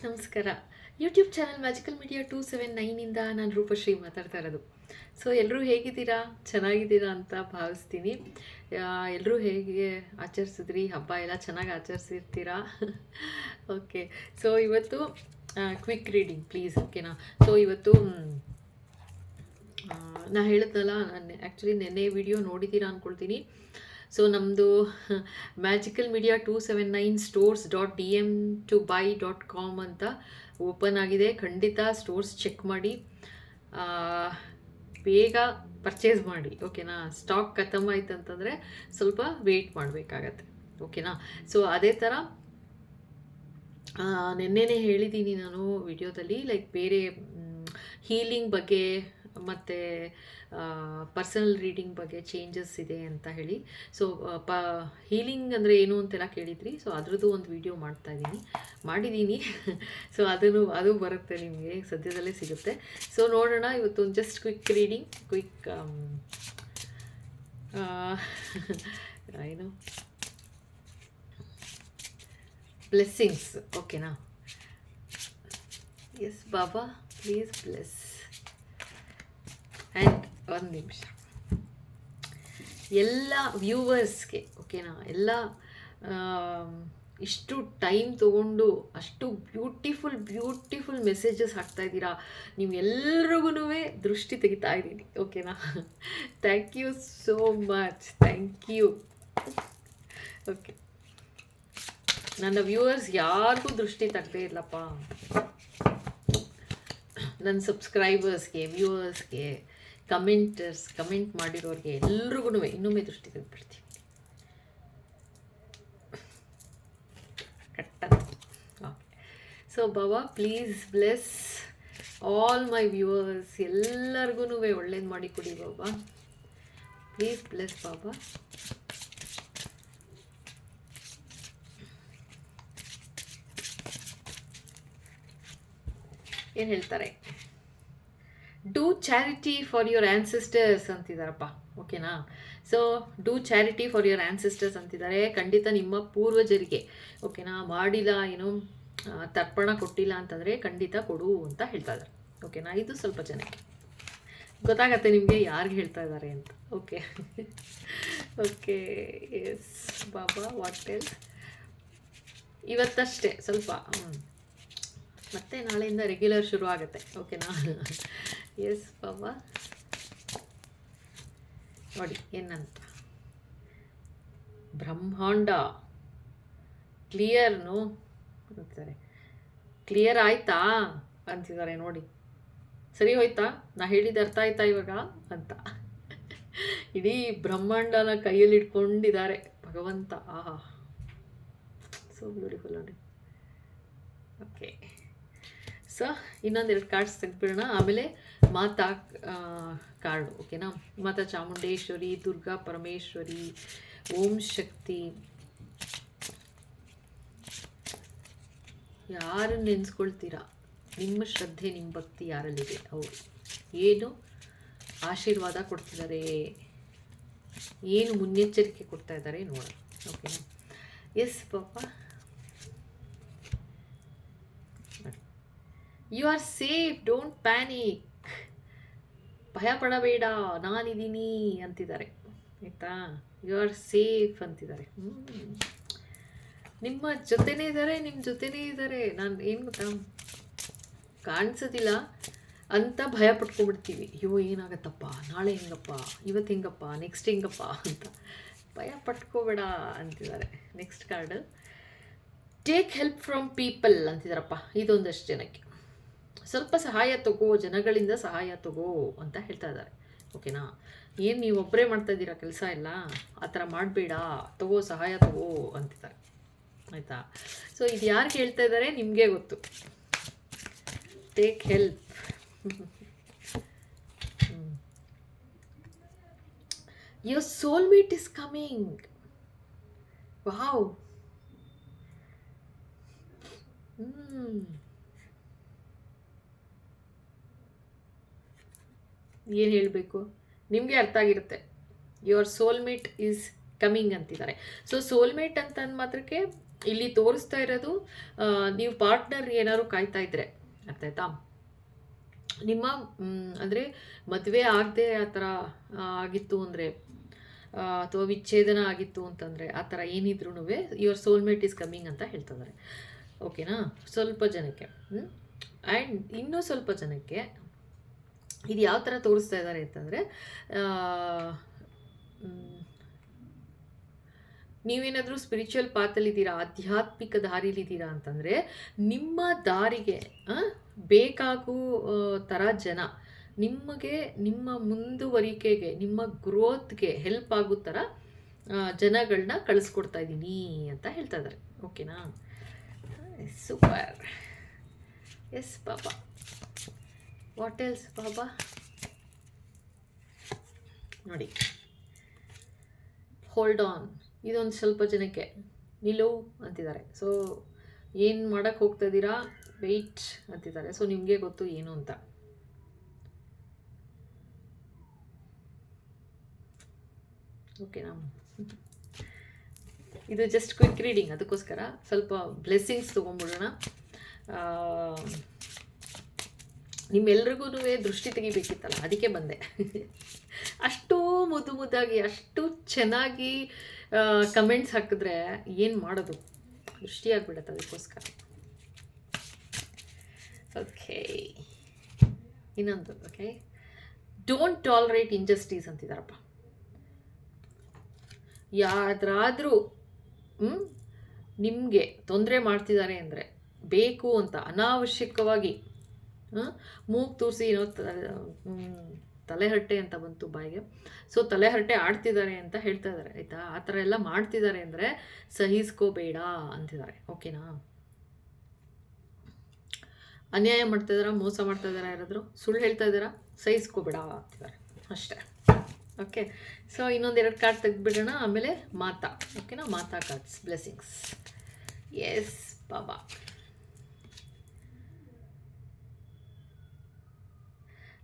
ನಮಸ್ಕಾರ. YouTube channel magical media 279ಇಂದ ನಾನು ರೂಪಶ್ರೀ ಮಾತಾಡ್ತಾ ಇರೋದು. ಸೊ ಎಲ್ಲರೂ ಹೇಗಿದ್ದೀರಾ? ಚೆನ್ನಾಗಿದ್ದೀರಾ ಅಂತ ಭಾವಿಸ್ತೀನಿ. ಎಲ್ಲರೂ ಹೇಗೆ ಆಚರಿಸಿದ್ರಿ? ಹಬ್ಬ ಎಲ್ಲ ಚೆನ್ನಾಗಿ ಆಚರಿಸಿರ್ತೀರಾ? ಓಕೆ. ಸೊ ಇವತ್ತು ಕ್ವಿಕ್ ರೀಡಿಂಗ್ ಪ್ಲೀಸ್, ಓಕೆನಾ? ಸೊ ಇವತ್ತು ನಾ ಹೇಳಿದ್ನಲ್ಲ, ನಾನು ಆ್ಯಕ್ಚುಲಿ ನೆನ್ನೆ ವಿಡಿಯೋ ನೋಡಿದ್ದೀರಾ ಅಂದ್ಕೊಳ್ತೀನಿ. ಸೊ ನಮ್ಮದು ಮ್ಯಾಜಿಕಲ್ ಮೀಡಿಯಾ 279 stores.dm2buy.com ಅಂತ ಓಪನ್ ಆಗಿದೆ. ಖಂಡಿತ ಸ್ಟೋರ್ಸ್ ಚೆಕ್ ಮಾಡಿ, ಬೇಗ ಪರ್ಚೇಸ್ ಮಾಡಿ, ಓಕೆನಾ? ಸ್ಟಾಕ್ ಖತಮ್ ಆಯ್ತು ಅಂತಂದರೆ ಸ್ವಲ್ಪ ವೆಯ್ಟ್ ಮಾಡಬೇಕಾಗತ್ತೆ, ಓಕೆನಾ? ಸೊ ಅದೇ ಥರ ನೆನ್ನೆನೇ ಹೇಳಿದ್ದೀನಿ ನಾನು ವಿಡಿಯೋದಲ್ಲಿ, ಲೈಕ್ ಬೇರೆ ಹೀಲಿಂಗ್ ಬಗ್ಗೆ ಮತ್ತು ಪರ್ಸನಲ್ ರೀಡಿಂಗ್ ಬಗ್ಗೆ ಚೇಂಜಸ್ ಇದೆ ಅಂತ ಹೇಳಿ. ಸೊ ಹೀಲಿಂಗ್ ಅಂದರೆ ಏನು ಅಂತೆಲ್ಲ ಕೇಳಿದ್ರಿ. ಸೊ ಅದ್ರದ್ದು ಒಂದು ವಿಡಿಯೋ ಮಾಡಿದ್ದೀನಿ. ಸೊ ಅದು ಬರುತ್ತೆ, ನಿಮಗೆ ಸದ್ಯದಲ್ಲೇ ಸಿಗುತ್ತೆ. ಸೊ ನೋಡೋಣ, ಇವತ್ತು ಜಸ್ಟ್ ಕ್ವಿಕ್ ರೀಡಿಂಗ್, ಕ್ವಿಕ್ ಏನು ಬ್ಲೆಸ್ಸಿಂಗ್ಸ್, ಓಕೆನಾ? Yes Baba, please bless. And ಒಂದು ನಿಮಿಷ, ಎಲ್ಲ ವ್ಯೂವರ್ಸ್ಗೆ, ಓಕೆನಾ? ಎಲ್ಲ ಇಷ್ಟು ಟೈಮ್ ತೊಗೊಂಡು ಅಷ್ಟು ಬ್ಯೂಟಿಫುಲ್ ಮೆಸೇಜಸ್ ಹಾಕ್ತಾಯಿದ್ದೀರಾ. ನೀವು ಎಲ್ರಿಗೂ ದೃಷ್ಟಿ ತೆಗಿತಾ ಇದ್ದೀನಿ, ಓಕೆನಾ? Thank you so much, thank you. Okay, ನನ್ನ ವ್ಯೂವರ್ಸ್ ಯಾರಿಗೂ ದೃಷ್ಟಿ ತೆಗ್ದೇ ಇಲ್ಲಪ್ಪ. ನನ್ನ ಸಬ್ಸ್ಕ್ರೈಬರ್ಸ್ಗೆ, ವ್ಯೂವರ್ಸ್ಗೆ, ಕಮೆಂಟ್ ಮಾಡಿರೋರಿಗೆ ಎಲ್ರಿಗೂ ಇನ್ನೊಮ್ಮೆ ದೃಷ್ಟಿ ತೆಗೆದುಬಿಡ್ತೀನಿ. ಕರೆಕ್ಟಾಗಿ. Okay. So Baba, please bless all my viewers. ಎಲ್ಲರಿಗೂ ಒಳ್ಳೇದು ಮಾಡಿ ಕೊಡಿ ಬಾಬಾ. Please bless Baba. ಏನು ಹೇಳ್ತಾರೆ? Do charity for your ancestors ಅಂತಿದ್ದಾರಪ್ಪ, ಓಕೆನಾ? So do charity for your ancestors ಅಂತಿದ್ದಾರೆ. ಖಂಡಿತ ನಿಮ್ಮ ಪೂರ್ವಜರಿಗೆ, ಓಕೆನಾ? ಮಾಡಿಲ್ಲ, ಏನು ತರ್ಪಣ ಕೊಟ್ಟಿಲ್ಲ ಅಂತಂದರೆ ಖಂಡಿತ ಕೊಡು ಅಂತ ಹೇಳ್ತಾ ಇದ್ದಾರೆ, ಓಕೆನಾ? ಇದು ಸ್ವಲ್ಪ ಜನಕ್ಕೆ ಗೊತ್ತಾಗತ್ತೆ ನಿಮಗೆ ಯಾರಿಗೆ ಹೇಳ್ತಾ ಇದ್ದಾರೆ ಅಂತ. Okay. Okay, yes Baba, what else? ಇವತ್ತಷ್ಟೇ ಸ್ವಲ್ಪ ಮತ್ತೆ ನಾಳೆಯಿಂದ ರೆಗ್ಯುಲರ್ ಶುರು ಆಗುತ್ತೆ, ಓಕೆನಾ? ಎಸ್ ಬಾಬಾ. ನೋಡಿ ಏನಂತ, ಬ್ರಹ್ಮಾಂಡ ಕ್ಲಿಯರ್ನು ಅಂತಾರೆ. ಕ್ಲಿಯರ್ ಆಯ್ತಾ ಅಂತಿದ್ದಾರೆ ನೋಡಿ. ಸರಿ ಹೋಯ್ತಾ? ನಾ ಹೇಳಿದ ಅರ್ಥ ಆಯ್ತಾ ಇವಾಗ ಅಂತ. ಇಡೀ ಬ್ರಹ್ಮಾಂಡನ ಕೈಯಲ್ಲಿ ಇಟ್ಕೊಂಡಿದ್ದಾರೆ ಭಗವಂತ. ಆಹಾ, ಸೋ ಬ್ಯೂಟಿಫುಲ್ ನೋಡಿ. ಓಕೆ, ಸೊ ಇನ್ನೊಂದೆರಡು ಕಾರ್ಡ್ಸ್ ತೆಗೆದ್ಬಿಡೋಣ, ಆಮೇಲೆ ಮಾತಾ ಕಾರ್ಡು, ಓಕೆನಾ? ಮಾತಾ ಚಾಮುಂಡೇಶ್ವರಿ, ದುರ್ಗಾ ಪರಮೇಶ್ವರಿ, ಓಂ ಶಕ್ತಿ. ಯಾರನ್ನು ನೆನೆಸ್ಕೊಳ್ತೀರಾ? ನಿಮ್ಮ ಶ್ರದ್ಧೆ, ನಿಮ್ಮ ಭಕ್ತಿ ಯಾರಲ್ಲಿದೆ ಅವರು ಏನು ಆಶೀರ್ವಾದ ಕೊಡ್ತಿದ್ದಾರೆ, ಏನು ಮುನ್ನೆಚ್ಚರಿಕೆ ಕೊಡ್ತಾ ಇದ್ದಾರೆ ನೋಡೋಣ, ಓಕೆನಾ? ಎಸ್ ಪಾಪಾ. You are safe, don't panic. ಭಯ ಪಡಬೇಡ, ನಾನಿದ್ದೀನಿ ಅಂತಿದ್ದಾರೆ, ಆಯಿತಾ? ಯು ಆರ್ ಸೇಫ್ ಅಂತಿದ್ದಾರೆ. ನಿಮ್ಮ ಜೊತೆನೇ ಇದ್ದಾರೆ. ನಾನು ಏನು ಗೊತ್ತಾ, ಕಾಣಿಸೋದಿಲ್ಲ ಅಂತ ಭಯ ಪಟ್ಕೊಂಡ್ಬಿಡ್ತೀವಿ. ಅಯ್ಯೋ ಏನಾಗತ್ತಪ್ಪ, ನಾಳೆ ಹೆಂಗಪ್ಪ, ಇವತ್ತು ಹೆಂಗಪ್ಪ, ನೆಕ್ಸ್ಟ್ ಹೆಂಗಪ್ಪ ಅಂತ. ಭಯ ಪಟ್ಕೋಬೇಡ ಅಂತಿದ್ದಾರೆ. Next card, take help from people ಅಂತಿದ್ದಾರಪ್ಪ. ಇದೊಂದಷ್ಟು ಜನಕ್ಕೆ ಸ್ವಲ್ಪ ಸಹಾಯ ತಗೋ, ಜನಗಳಿಂದ ಸಹಾಯ ತಗೋ ಅಂತ ಹೇಳ್ತಾ ಇದ್ದಾರೆ, ಓಕೆನಾ? ಏನು ನೀವು ಒಬ್ಬರೇ ಮಾಡ್ತಾ ಇದ್ದೀರಾ ಕೆಲಸ ಎಲ್ಲ, ಆ ಥರ ಮಾಡಬೇಡ, ತಗೋ, ಸಹಾಯ ತಗೋ ಅಂತಿದ್ದಾರೆ, ಆಯಿತಾ? ಸೊ ಇದು ಯಾರಿಗೆ ಹೇಳ್ತಾ ಇದ್ದಾರೆ ನಿಮಗೆ ಗೊತ್ತು. Take help. Your soulmate is coming. Wow. ಏನು ಹೇಳಬೇಕು, ನಿಮಗೆ ಅರ್ಥ ಆಗಿರುತ್ತೆ. ಯುವರ್ ಸೋಲ್ಮೇಟ್ ಈಸ್ ಕಮಿಂಗ್ ಅಂತಿದ್ದಾರೆ. ಸೊ ಸೋಲ್ಮೇಟ್ ಅಂತಂದು ಮಾತ್ರಕ್ಕೆ ಇಲ್ಲಿ ತೋರಿಸ್ತಾ ಇರೋದು ನೀವು ಪಾರ್ಟ್ನರ್ ಏನಾದ್ರು ಕಾಯ್ತಾ ಇದ್ರೆ, ಅರ್ಥ ಆಯ್ತಾ? ನಿಮ್ಮ ಅಂದರೆ ಮದುವೆ ಆಗದೆ ಆ ಥರ ಆಗಿತ್ತು ಅಂದರೆ, ಅಥವಾ ವಿಚ್ಛೇದನ ಆಗಿತ್ತು ಅಂತಂದರೆ, ಆ ಥರ ಏನಿದ್ರು ಯುವರ್ ಸೋಲ್ಮೇಟ್ ಈಸ್ ಕಮ್ಮಿಂಗ್ ಅಂತ ಹೇಳ್ತಿದ್ದಾರೆ. ಓಕೆನಾ? ಸ್ವಲ್ಪ ಜನಕ್ಕೆ. ಆ್ಯಂಡ್ ಇನ್ನೂ ಸ್ವಲ್ಪ ಜನಕ್ಕೆ ಇದು ಯಾವ ಥರ ತೋರಿಸ್ತಾ ಇದ್ದಾರೆ ಅಂತಂದರೆ, ನೀವೇನಾದರೂ ಸ್ಪಿರಿಚುವಲ್ ಪಾತಲ್ಲಿದ್ದೀರಾ, ಆಧ್ಯಾತ್ಮಿಕ ದಾರಿಲಿದ್ದೀರಾ ಅಂತಂದರೆ, ನಿಮ್ಮ ದಾರಿಗೆ ಬೇಕಾಗೋ ಥರ ಜನ ನಿಮಗೆ, ನಿಮ್ಮ ಮುಂದುವರಿಕೆಗೆ, ನಿಮ್ಮ ಗ್ರೋತ್ಗೆ ಹೆಲ್ಪ್ ಆಗೋ ಥರ ಜನಗಳನ್ನ ಕಳಿಸ್ಕೊಡ್ತಾ ಇದ್ದೀನಿ ಅಂತ ಹೇಳ್ತಾ ಇದ್ದಾರೆ. ಓಕೆನಾ? Super. Yes Baba. What else Baba? ನೋಡಿ, ಹೋಲ್ಡ್ ಆನ್. ಇದೊಂದು ಸ್ವಲ್ಪ ಜನಕ್ಕೆ ನಿಲುವು ಅಂತಿದ್ದಾರೆ. ಸೊ ಏನು ಮಾಡೋಕ್ಕೆ ಹೋಗ್ತಾ ಇದ್ದೀರಾ, ವೆಯ್ಟ್ ಅಂತಿದ್ದಾರೆ. ಸೊ ನಿಮಗೆ ಗೊತ್ತು ಏನು ಅಂತ. ಓಕೆನಾ? ಇದು ಜಸ್ಟ್ ಕ್ವಿಕ್ ರೀಡಿಂಗ್, ಅದಕ್ಕೋಸ್ಕರ ಸ್ವಲ್ಪ ಬ್ಲೆಸ್ಸಿಂಗ್ಸ್ ತೊಗೊಂಡ್ಬಿಡೋಣ. ನಿಮ್ಮೆಲ್ರಿಗೂ ದೃಷ್ಟಿ ತೆಗಿಬೇಕಿತ್ತಲ್ಲ, ಅದಕ್ಕೆ ಬಂದೆ. ಅಷ್ಟು ಮುದ್ದಾಗಿ, ಅಷ್ಟು ಚೆನ್ನಾಗಿ ಕಮೆಂಟ್ಸ್ ಹಾಕಿದ್ರೆ ಏನು ಮಾಡೋದು, ದೃಷ್ಟಿ ಆಗಿಬಿಡುತ್ತೆ. ಅದಕ್ಕೋಸ್ಕರ. ಓಕೆ, ಇನ್ನೊಂದು. ಓಕೆ, ಡೋಂಟ್ ಟಾಲರೇಟ್ ಇಂಜಸ್ಟಿಸ್ ಅಂತಿದ್ದಾರಪ್ಪ. ಯಾರಾದರೂ ನಿಮಗೆ ತೊಂದರೆ ಮಾಡ್ತಿದ್ದಾರೆ ಅಂದರೆ, ಬೇಕು ಅಂತ ಅನಾವಶ್ಯಕವಾಗಿ ಮೂಗು ತೂರಿಸಿ ಏನೋ ತಲೆಹರಟೆ ಅಂತ ಬಂತು ಬಾಯಿಗೆ. ಸೊ ತಲೆಹರಟೆ ಆಡ್ತಿದ್ದಾರೆ ಅಂತ ಹೇಳ್ತಾ ಇದ್ದಾರೆ, ಆಯಿತಾ? ಆ ಥರ ಎಲ್ಲ ಮಾಡ್ತಿದ್ದಾರೆ ಅಂದರೆ ಸಹಿಸ್ಕೋಬೇಡ ಅಂತಿದ್ದಾರೆ. ಓಕೆನಾ? ಅನ್ಯಾಯ ಮಾಡ್ತಾ ಇದ್ದಾರಾ, ಮೋಸ ಮಾಡ್ತಾ ಇದ್ದಾರಾ, ಯಾರಾದರೂ ಸುಳ್ಳು ಹೇಳ್ತಾ ಇದ್ದಾರಾ, ಸಹಿಸ್ಕೋಬೇಡ ಅಂತಿದ್ದಾರೆ ಅಷ್ಟೇ. ಓಕೆ, ಸೊ ಇನ್ನೊಂದೆರಡು ಕಾರ್ಡ್ ತೆಗೆದುಬಿಡೋಣ, ಆಮೇಲೆ ಮಾತಾ. ಓಕೆನಾ? Mata cards, blessings. Yes Baba.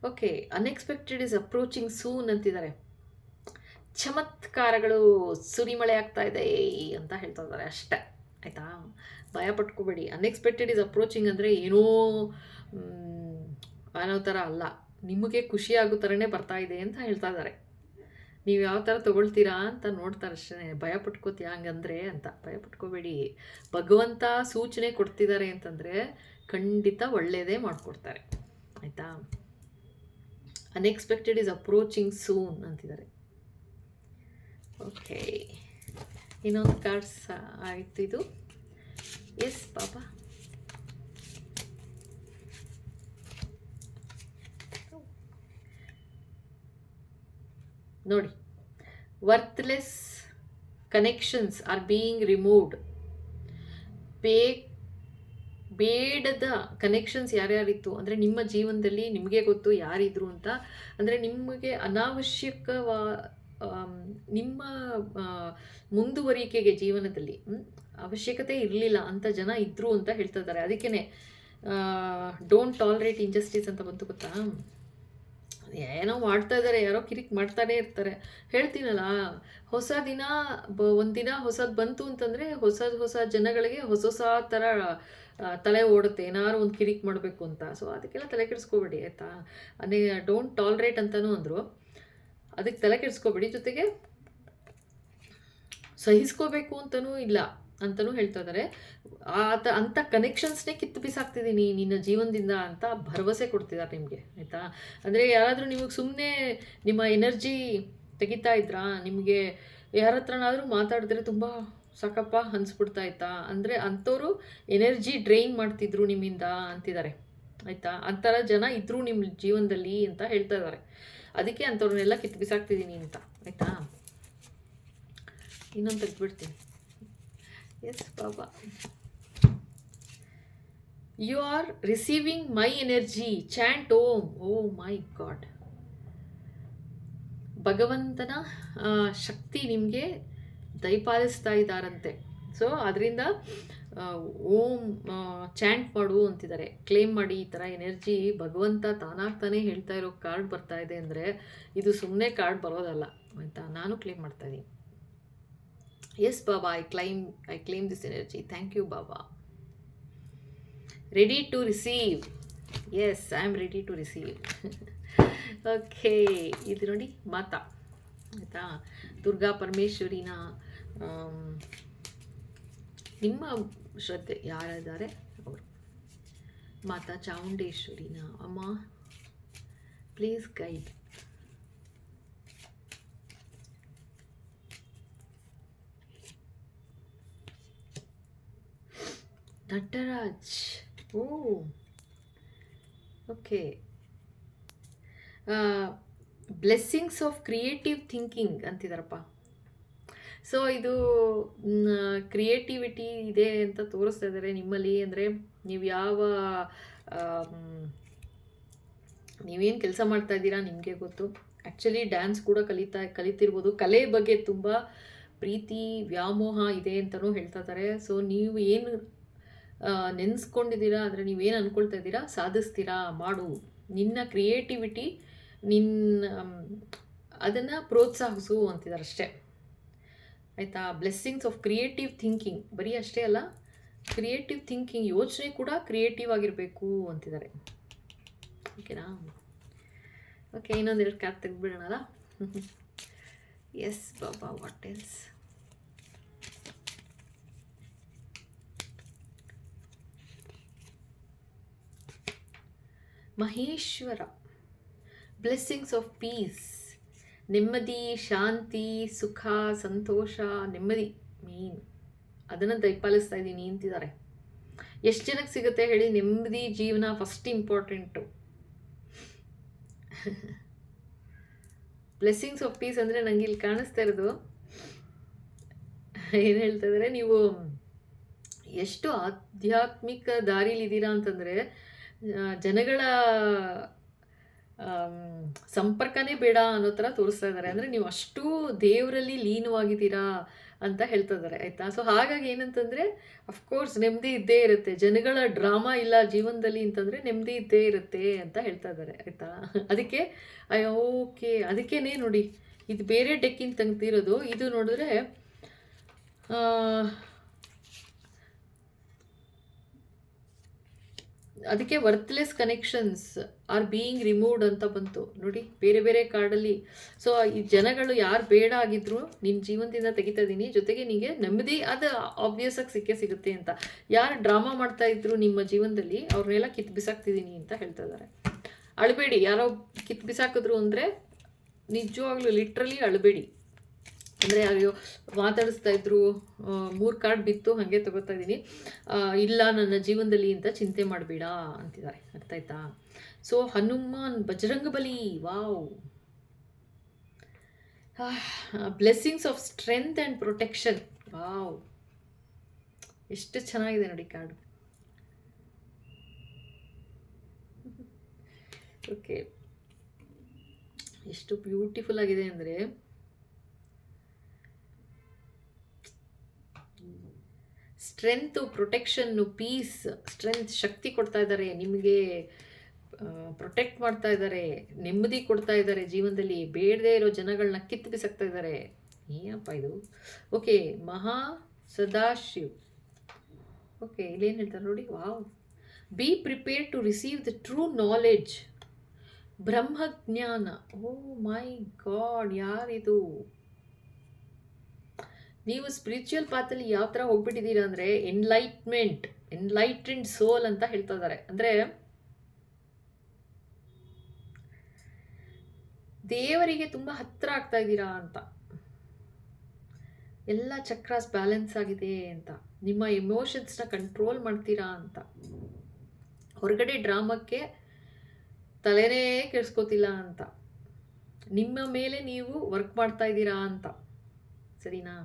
Okay, unexpected is approaching soon ಅಂತಿದ್ದಾರೆ. ಚಮತ್ಕಾರಗಳು ಸುರಿಮಳೆ ಆಗ್ತಾ ಇದೆ ಅಂತ ಹೇಳ್ತಾ ಇದ್ದಾರೆ ಅಷ್ಟೇ, ಆಯಿತಾ? ಭಯ ಪಟ್ಕೋಬೇಡಿ. ಅನ್ಎಕ್ಸ್ಪೆಕ್ಟೆಡ್ ಇಸ್ ಅಪ್ರೋಚಿಂಗ್ ಅಂದರೆ ಏನೋ ಅನ್ನೋ ಥರ ಅಲ್ಲ, ನಿಮಗೆ ಖುಷಿ ಆಗೋ ಥರನೇ ಬರ್ತಾ ಇದೆ ಅಂತ ಹೇಳ್ತಾ ಇದ್ದಾರೆ. ನೀವು ಯಾವ ಥರ ತೊಗೊಳ್ತೀರಾ ಅಂತ ನೋಡ್ತಾರೆ ಅಷ್ಟೇ. ಭಯ ಪಟ್ಕೋತೀಯ ಹಂಗಂದರೆ ಅಂತ ಭಯ ಪಟ್ಕೋಬೇಡಿ. ಭಗವಂತ ಸೂಚನೆ ಕೊಡ್ತಿದ್ದಾರೆ ಅಂತಂದರೆ ಖಂಡಿತ ಒಳ್ಳೆಯದೇ ಮಾಡಿಕೊಡ್ತಾರೆ, ಆಯಿತಾ? ಅನ್ಎಕ್ಸ್ಪೆಕ್ಟೆಡ್ ಇಸ್ ಅಪ್ರೋಚಿಂಗ್ ಸೂನ್ ಅಂತಿದ್ದಾರೆ. ಓಕೆ, ಇನ್ನೊಂದು ಕಾರ್ಡ್ಸ್ ಆಯಿತು ಇದು. ಎಸ್ ಬಾಬಾ. ನೋಡಿ, worthless connections are being removed. ಬೇಡದ ಕನೆಕ್ಷನ್ಸ್ ಯಾರ್ಯಾರಿತ್ತು ಅಂದರೆ ನಿಮ್ಮ ಜೀವನದಲ್ಲಿ ನಿಮಗೆ ಗೊತ್ತು ಯಾರಿದ್ರು ಅಂತ. ಅಂದರೆ ನಿಮಗೆ ನಿಮ್ಮ ಮುಂದುವರಿಕೆಗೆ ಜೀವನದಲ್ಲಿ ಅವಶ್ಯಕತೆ ಇರಲಿಲ್ಲ ಅಂತ ಜನ ಇದ್ದರು ಅಂತ ಹೇಳ್ತಾ ಇದ್ದಾರೆ. ಅದಕ್ಕೇ ಡೋಂಟ್ ಟಾಲರೇಟ್ ಇಂಜಸ್ಟಿಸ್ ಅಂತ ಬಂತು, ಗೊತ್ತಾ? ಏನೋ ಮಾಡ್ತಾ ಇದ್ದಾರೆ, ಯಾರೋ ಕಿರಿಕ್ ಮಾಡ್ತಾನೆ ಇರ್ತಾರೆ. ಹೇಳ್ತೀನಲ್ಲ, ಹೊಸ ದಿನ ಒಂದಿನ ಹೊಸದು ಬಂತು ಅಂತಂದರೆ ಹೊಸ ಜನಗಳಿಗೆ ಹೊಸ ಥರ ತಲೆ ಓಡುತ್ತೆ, ಏನಾದ್ರು ಒಂದು ಕಿರಿಕ್ ಮಾಡಬೇಕು ಅಂತ. ಸೊ ಅದಕ್ಕೆಲ್ಲ ತಲೆ ಕೆಡಿಸ್ಕೋಬೇಡಿ, ಆಯಿತಾ? ಅದೇ ಡೋಂಟ್ ಟಾಲರೇಟ್ ಅಂತಲೂ ಅಂದರು, ಅದಕ್ಕೆ ತಲೆ ಕೆಡಿಸ್ಕೋಬೇಡಿ. ಜೊತೆಗೆ ಸಹಿಸ್ಕೋಬೇಕು ಅಂತಲೂ ಇಲ್ಲ ಅಂತಲೂ ಹೇಳ್ತಾ ಇದ್ದಾರೆ. ಅಂಥ ಕನೆಕ್ಷನ್ಸ್ನೇ ಕಿತ್ತು ಬಿಸಾಕ್ತಿದ್ದೀನಿ ನಿನ್ನ ಜೀವನದಿಂದ ಅಂತ ಭರವಸೆ ಕೊಡ್ತಿದ್ದಾರೆ ನಿಮಗೆ, ಆಯಿತಾ? ಅಂದರೆ ಯಾರಾದರೂ ನಿಮಗೆ ಸುಮ್ಮನೆ ನಿಮ್ಮ ಎನರ್ಜಿ ತೆಗಿತಾ ಇದ್ರಾ, ನಿಮಗೆ ಯಾರ ಹತ್ರನಾದರೂ ಮಾತಾಡಿದ್ರೆ ತುಂಬ ಸಾಕಪ್ಪ ಅನಿಸ್ಬಿಡ್ತಾ ಇತ್ತಾ ಅಂದರೆ ಅಂಥವ್ರು ಎನರ್ಜಿ ಡ್ರೈನ್ ಮಾಡ್ತಿದ್ರು ನಿಮ್ಮಿಂದ ಅಂತಿದ್ದಾರೆ, ಆಯಿತಾ? ಅಂಥರ ಜನ ಇದ್ದರು ನಿಮ್ಮ ಜೀವನದಲ್ಲಿ ಅಂತ ಹೇಳ್ತಾ ಇದ್ದಾರೆ. ಅದಕ್ಕೆ ಅಂಥವ್ರನ್ನೆಲ್ಲ ಕಿತ್ತು ಬಿಸಾಕ್ತಿದ್ದೀನಿ ಅಂತ, ಆಯಿತಾ? ಇನ್ನೊಂದು ತೆಗೆದ್ಬಿಡ್ತೀನಿ. Yes Baba. You are receiving my energy, chant Om. Oh my God. ಭಗವಂತನ ಶಕ್ತಿ ನಿಮಗೆ ದಯಪಾಲಿಸ್ತಾ ಇದ್ದಾರಂತೆ. ಸೊ ಅದರಿಂದ ಓಂ ಚಾಂಟ್ ಮಾಡು ಅಂತಿದ್ದಾರೆ, ಕ್ಲೇಮ್ ಮಾಡಿ. ಈ ಥರ ಎನರ್ಜಿ ಭಗವಂತ ತಾನಾಗ್ತಾನೆ ಹೇಳ್ತಾ ಇರೋ ಕಾರ್ಡ್ ಬರ್ತಾ ಇದೆ ಅಂದರೆ ಇದು ಸುಮ್ಮನೆ ಕಾರ್ಡ್ ಬರೋದಲ್ಲ, ಆಯಿತಾ? ನಾನು ಕ್ಲೇಮ್ ಮಾಡ್ತಾಯಿದ್ದೀನಿ. Yes, Baba, I claim this energy. Thank you, Baba. Ready to receive. Yes, I am ready to receive. Okay, ಇದು ನೋಡಿ ಮಾತಾ ಆಯಿತಾ, ದುರ್ಗಾ ಪರಮೇಶ್ವರಿನ ಆಮ್, ನಿಮ್ಮ ಶ್ರದ್ಧೆ ಯಾರಿದ್ದಾರೆ ಅವರು, ಮಾತಾ ಚಾಮುಂಡೇಶ್ವರಿನ ಅಮ್ಮ please guide. Nataraj, oh okay. Blessings of creative thinking ಅಂತಿದಾರಪ್ಪ. ಸೊ ಇದು ಕ್ರಿಯೇಟಿವಿಟಿ ಇದೆ ಅಂತ ತೋರಿಸ್ತಾ ಇದ್ದಾರೆ ನಿಮ್ಮಲ್ಲಿ. ಅಂದರೆ ನೀವು ಯಾವ ನೀವೇನು ಕೆಲಸ ಮಾಡ್ತಾ ಇದ್ದೀರಾ ನಿಮಗೆ ಗೊತ್ತು. ಆ್ಯಕ್ಚುಲಿ ಡ್ಯಾನ್ಸ್ ಕೂಡ ಕಲಿತಿರ್ಬೋದು. ಕಲೆ ಬಗ್ಗೆ ತುಂಬ ಪ್ರೀತಿ ವ್ಯಾಮೋಹ ಇದೆ ಅಂತಲೂ ಹೇಳ್ತಾ ಇದ್ದಾರೆ. ಸೊ ನೀವು ಏನು ನೆನೆಸ್ಕೊಂಡಿದ್ದೀರಾ, ಅಂದರೆ ನೀವೇನು ಅಂದ್ಕೊಳ್ತಾ ಇದ್ದೀರಾ ಸಾಧಿಸ್ತೀರಾ, ಮಾಡು. ನಿನ್ನ ಕ್ರಿಯೇಟಿವಿಟಿ ಅದನ್ನು ಪ್ರೋತ್ಸಾಹಿಸು ಅಂತಿದ್ದಾರೆ ಅಷ್ಟೇ, ಆಯಿತಾ. ಬ್ಲೆಸ್ಸಿಂಗ್ಸ್ ಆಫ್ ಕ್ರಿಯೇಟಿವ್ ಥಿಂಕಿಂಗ್, ಬರೀ ಅಷ್ಟೇ ಅಲ್ಲ, ಕ್ರಿಯೇಟಿವ್ ಥಿಂಕಿಂಗ್ ಯೋಚನೆ ಕೂಡ ಕ್ರಿಯೇಟಿವ್ ಆಗಿರಬೇಕು ಅಂತಿದ್ದಾರೆ. ಓಕೆನಾ? ಓಕೆ, ಇನ್ನೊಂದೆರಡು ಕಾರ್ಡ್ ತೆಗೆದುಬಿಡೋಣಲ್ಲ. Yes Baba, what else? Maheshwara, blessings of peace, ನೆಮ್ಮದಿ, ಶಾಂತಿ, ಸುಖ, ಸಂತೋಷ, ನೆಮ್ಮದಿ ಮೇನ್ ಅದನ್ನು ದಯಪಾಲಿಸ್ತಾ ಇದ್ದೀನಿ ಅಂತಿದ್ದಾರೆ. ಎಷ್ಟು ಜನಕ್ಕೆ ಸಿಗುತ್ತೆ ಹೇಳಿ ನೆಮ್ಮದಿ ಜೀವನ? First important. Blessings of piece ಅಂದರೆ ನನಗೆ ಇಲ್ಲಿ ಕಾಣಿಸ್ತಾ ಇರೋದು ಏನು ಹೇಳ್ತಾ ಇದ್ದಾರೆ, ನೀವು ಎಷ್ಟು ಆಧ್ಯಾತ್ಮಿಕ ದಾರಿಲಿದ್ದೀರಾ ಅಂತಂದರೆ ಜನಗಳ ಸಂಪರ್ಕನೇ ಬೇಡ ಅನ್ನೋ ಥರ ತೋರಿಸ್ತಾ ಇದ್ದಾರೆ. ಅಂದರೆ ನೀವು ಅಷ್ಟು ದೇವರಲ್ಲಿ ಲೀನವಾಗಿದ್ದೀರಾ ಅಂತ ಹೇಳ್ತಾ ಇದ್ದಾರೆ, ಆಯಿತಾ. ಸೊ ಹಾಗಾಗಿ ಏನಂತಂದರೆ ಅಫ್ಕೋರ್ಸ್ ನೆಮ್ಮದಿ ಇದ್ದೇ ಇರುತ್ತೆ. ಜನಗಳ ಡ್ರಾಮಾ ಇಲ್ಲ ಜೀವನದಲ್ಲಿ ಅಂತಂದರೆ ನೆಮ್ಮದಿ ಇದ್ದೇ ಇರುತ್ತೆ ಅಂತ ಹೇಳ್ತಾ ಇದ್ದಾರೆ, ಆಯಿತಾ. ಅದಕ್ಕೆ ಓಕೆ, ಅದಕ್ಕೇ ನೋಡಿ ಇದು ಬೇರೆ ಡೆಕ್ಕಿನ ತೆಗ್ದಿರೋದು. ಇದು ನೋಡಿದ್ರೆ ಅದಕ್ಕೆ worthless connections are being removed ಅಂತ ಬಂತು ನೋಡಿ ಬೇರೆ ಬೇರೆ ಕಾರ್ಡಲ್ಲಿ. ಸೊ ಈ ಜನಗಳು ಯಾರು ಬೇಡ ಆಗಿದ್ರು ನಿನ್ನ ಜೀವನದಿಂದ ತೆಗಿತಾ ಇದ್ದೀನಿ, ಜೊತೆಗೆ ನಿಮಗೆ ನೆಮ್ಮದಿ ಅದು ಆಬ್ವಿಯಸ್ ಆಗಿ ಸಿಗುತ್ತೆ ಅಂತ. ಯಾರು ಡ್ರಾಮಾ ಮಾಡ್ತಾ ಇದ್ರು ನಿಮ್ಮ ಜೀವನದಲ್ಲಿ ಅವ್ರನ್ನೆಲ್ಲ ಕಿತ್ತು ಬಿಸಾಕ್ತಿದ್ದೀನಿ ಅಂತ ಹೇಳ್ತಾ ಇದ್ದಾರೆ. ಅಳಬೇಡಿ, ಯಾರೋ ಕಿತ್ತು ಬಿಸಾಕಿದ್ರು ಅಂದರೆ ನಿಜವಾಗ್ಲೂ ಲಿಟ್ರಲಿ ಅಳಬೇಡಿ. ಅಂದರೆ ಅಯ್ಯೋ ಮಾತಾಡಿಸ್ತಾ ಇದ್ರು, 3 ಕಾರ್ಡ್ ಬಿತ್ತು ಹಾಗೆ ತಗೋತಾ ಇದ್ದೀನಿ, ಇಲ್ಲ ನನ್ನ ಜೀವನದಲ್ಲಿ ಅಂತ ಚಿಂತೆ ಮಾಡಬೇಡ ಅಂತಿದ್ದಾರೆ, ಅರ್ಥ ಆಯ್ತಾ. ಸೊ ಹನುಮಾನ್, ಬಜರಂಗ ಬಲಿ, wow. Blessings of strength and protection, wow, ಎಷ್ಟು ಚೆನ್ನಾಗಿದೆ ನೋಡಿ ಕಾರ್ಡ್. ಓಕೆ, ಎಷ್ಟು ಬ್ಯೂಟಿಫುಲ್ ಆಗಿದೆ ಅಂದರೆ ಸ್ಟ್ರೆಂತು, ಪ್ರೊಟೆಕ್ಷನ್ನು, ಪೀಸ್, ಸ್ಟ್ರೆಂತ್, ಶಕ್ತಿ ಕೊಡ್ತಾ ಇದ್ದಾರೆ ನಿಮಗೆ, ಪ್ರೊಟೆಕ್ಟ್ ಮಾಡ್ತಾ ಇದ್ದಾರೆ, ನೆಮ್ಮದಿ ಕೊಡ್ತಾ ಇದ್ದಾರೆ ಜೀವನದಲ್ಲಿ. ಬೇಡದೇ ಇರೋ ಜನಗಳನ್ನ ಕಿತ್ತು ಬಿಸಾಕ್ತಾ ಇದ್ದಾರೆ. ಏನಪ್ಪ ಇದು? ಓಕೆ, ಮಹಾ ಸದಾಶಿವ್. ಓಕೆ, ಇಲ್ಲೇನು ಹೇಳ್ತಾರೆ ನೋಡಿ, wow. Be prepare to receive the true knowledge, ಬ್ರಹ್ಮಜ್ಞಾನ. ಓ ಮೈ ಗಾಡ್, ಯಾರಿದು? ನೀವು ಸ್ಪಿರಿಚುವಲ್ ಪಾತಲ್ಲಿ ಯಾವ ಥರ ಹೋಗ್ಬಿಟ್ಟಿದ್ದೀರಾ ಅಂದರೆ ಎನ್ಲೈಟೆಂಡ್ ಸೋಲ್ ಅಂತ ಹೇಳ್ತಾ ಇದ್ದಾರೆ. ಅಂದರೆ ದೇವರಿಗೆ ತುಂಬ ಹತ್ತಿರ ಆಗ್ತಾ ಇದ್ದೀರಾ ಅಂತ, ಎಲ್ಲ ಚಕ್ರಾಸ್ ಬ್ಯಾಲೆನ್ಸ್ ಆಗಿದೆ ಅಂತ, ನಿಮ್ಮ ಎಮೋಷನ್ಸ್ನ ಕಂಟ್ರೋಲ್ ಮಾಡ್ತೀರಾ ಅಂತ, ಹೊರಗಡೆ ಡ್ರಾಮಕ್ಕೆ ತಲೆನೇ ಕೆಡಿಸ್ಕೋತಿಲ್ಲ ಅಂತ, ನಿಮ್ಮ ಮೇಲೆ ನೀವು ವರ್ಕ್ ಮಾಡ್ತಾ ಇದ್ದೀರಾ ಅಂತ, ಸರಿನಾ.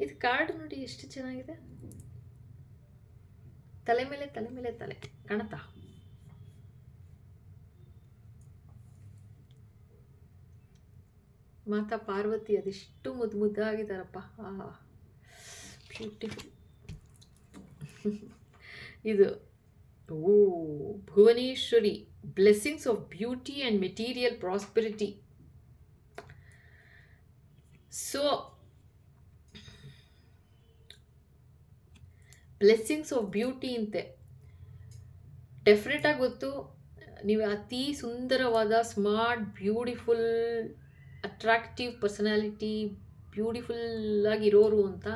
ಇದು ಕಾರ್ಡ್ ನೋಡಿ ಎಷ್ಟು ಚೆನ್ನಾಗಿದೆ. ತಲೆ ಮೇಲೆ ತಲೆ ಕಾಣುತ್ತಾ? ಮಾತಾ ಪಾರ್ವತಿ ಅದೆಷ್ಟು ಮುದ್ದಾಗಿದ್ದಾರಪ್ಪ. ಬ್ಯೂಟಿಫುಲ್. ಇದು Bhuvaneshwari, blessings of beauty and material prosperity. So blessings of beauty ಅಂತೆ ಡೆಫಿನೆಟಾಗಿ ಗೊತ್ತು. ನೀವು ಅತಿ ಸುಂದರವಾದ ಸ್ಮಾರ್ಟ್ ಬ್ಯೂಟಿಫುಲ್ ಅಟ್ರಾಕ್ಟಿವ್ ಪರ್ಸನಾಲಿಟಿ ಬ್ಯೂಟಿಫುಲ್ಲಾಗಿರೋರು ಅಂತ.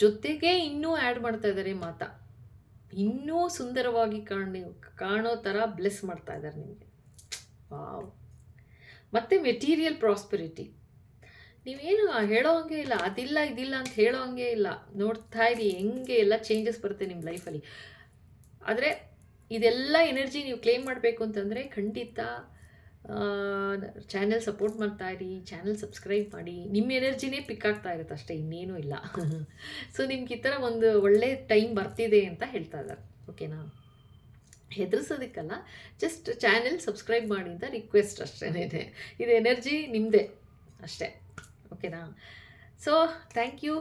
ಜೊತೆಗೆ ಇನ್ನೂ ಆ್ಯಡ್ ಮಾಡ್ತಾ ಇದ್ದಾರೆ ಮಾತಾ, ಇನ್ನೂ ಸುಂದರವಾಗಿ ಕಾಣೋ ಥರ ಬ್ಲೆಸ್ ಮಾಡ್ತಾ ಇದ್ದಾರೆ ನಿಮಗೆ. ವಾವ್. ಮತ್ತು ಮೆಟೀರಿಯಲ್ ಪ್ರಾಸ್ಪೆರಿಟಿ, ನೀವೇನು ಹೇಳೋ ಹಂಗೆ ಇಲ್ಲ, ಅದಿಲ್ಲ ಇದಿಲ್ಲ ಅಂತ ಹೇಳೋ ಹಂಗೆ ಇಲ್ಲ. ನೋಡ್ತಾ ಇರಿ ಹೆಂಗೆ ಎಲ್ಲ ಚೇಂಜಸ್ ಬರುತ್ತೆ ನಿಮ್ಮ ಲೈಫಲ್ಲಿ. ಆದರೆ ಇದೆಲ್ಲ ಎನರ್ಜಿ ನೀವು ಕ್ಲೇಮ್ ಮಾಡಬೇಕು ಅಂತಂದರೆ ಖಂಡಿತ ಚಾನೆಲ್ ಸಪೋರ್ಟ್ ಮಾಡ್ತಾ ಇರಿ, ಚಾನೆಲ್ ಸಬ್ಸ್ಕ್ರೈಬ್ ಮಾಡಿ. ನಿಮ್ಮ ಎನರ್ಜಿನೇ ಪಿಕ್ ಆಗ್ತಾ ಇರುತ್ತೆ ಅಷ್ಟೇ, ಇನ್ನೇನೂ ಇಲ್ಲ. ಸೊ ನಿಮ್ಗೆ ಈ ಥರ ಒಂದು ಒಳ್ಳೆ ಟೈಮ್ ಬರ್ತಿದೆ ಅಂತ ಹೇಳ್ತಾ ಇದ್ದಾರೆ. ಓಕೆನಾ? ಹೆದರ್ಸೋದಕ್ಕಲ್ಲ, ಜಸ್ಟ್ ಚಾನೆಲ್ ಸಬ್ಸ್ಕ್ರೈಬ್ ಮಾಡಿ ಅಂತ ರಿಕ್ವೆಸ್ಟ್ ಅಷ್ಟೇನೆ. ಇದು ಎನರ್ಜಿ ನಿಮ್ಮದೇ ಅಷ್ಟೇ. ಓಕೆನಾ? So thank you.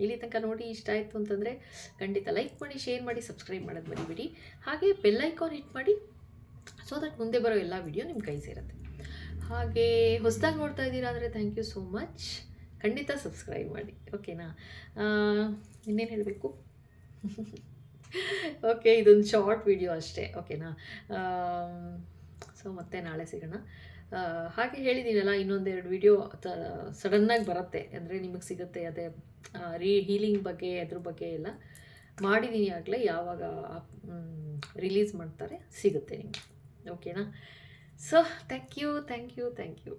ಇಲ್ಲಿ ತನಕ ನೋಡಿ ಇಷ್ಟ ಆಯಿತು ಅಂತಂದರೆ ಖಂಡಿತ ಲೈಕ್ ಮಾಡಿ, ಶೇರ್ ಮಾಡಿ, ಸಬ್ಸ್ಕ್ರೈಬ್ ಮಾಡೋದು ಮರಿಬೇಡಿ. ಹಾಗೆ ಬೆಲ್ ಐಕಾನ್ ಹಿಟ್ ಮಾಡಿ, ಸೊ ದಟ್ ಮುಂದೆ ಬರೋ ಎಲ್ಲ ವಿಡಿಯೋ ನಿಮ್ಮ ಕೈ ಸೇರುತ್ತೆ. ಹಾಗೆ ಹೊಸದಾಗಿ ನೋಡ್ತಾ ಇದ್ದೀರಾ ಅಂದರೆ ಥ್ಯಾಂಕ್ ಯು ಸೋ ಮಚ್. ಖಂಡಿತ ಸಬ್ಸ್ಕ್ರೈಬ್ ಮಾಡಿ. ಓಕೆನಾ? ಇನ್ನೇನು ಹೇಳಬೇಕು? ಓಕೆ, ಇದೊಂದು ಶಾರ್ಟ್ ವಿಡಿಯೋ ಅಷ್ಟೇ. ಓಕೆನಾ? ಸೊ ಮತ್ತೆ ನಾಳೆ ಸಿಗೋಣ. ಹಾಗೆ ಹೇಳಿದ್ದೀನಲ್ಲ, ಇನ್ನೊಂದೆರಡು ವಿಡಿಯೋ ಸಡನ್ನಾಗಿ ಬರುತ್ತೆ, ಅಂದರೆ ನಿಮಗೆ ಸಿಗುತ್ತೆ. ಅದೇ ಹೀಲಿಂಗ್ ಬಗ್ಗೆ ಅದ್ರ ಬಗ್ಗೆ ಎಲ್ಲ ಮಾಡಿದ್ದೀನಿ ಆಗಲೇ. ಯಾವಾಗ ರಿಲೀಸ್ ಮಾಡ್ತಾರೆ ಸಿಗುತ್ತೆ ನಿಮಗೆ. ಓಕೆನಾ? So thank you.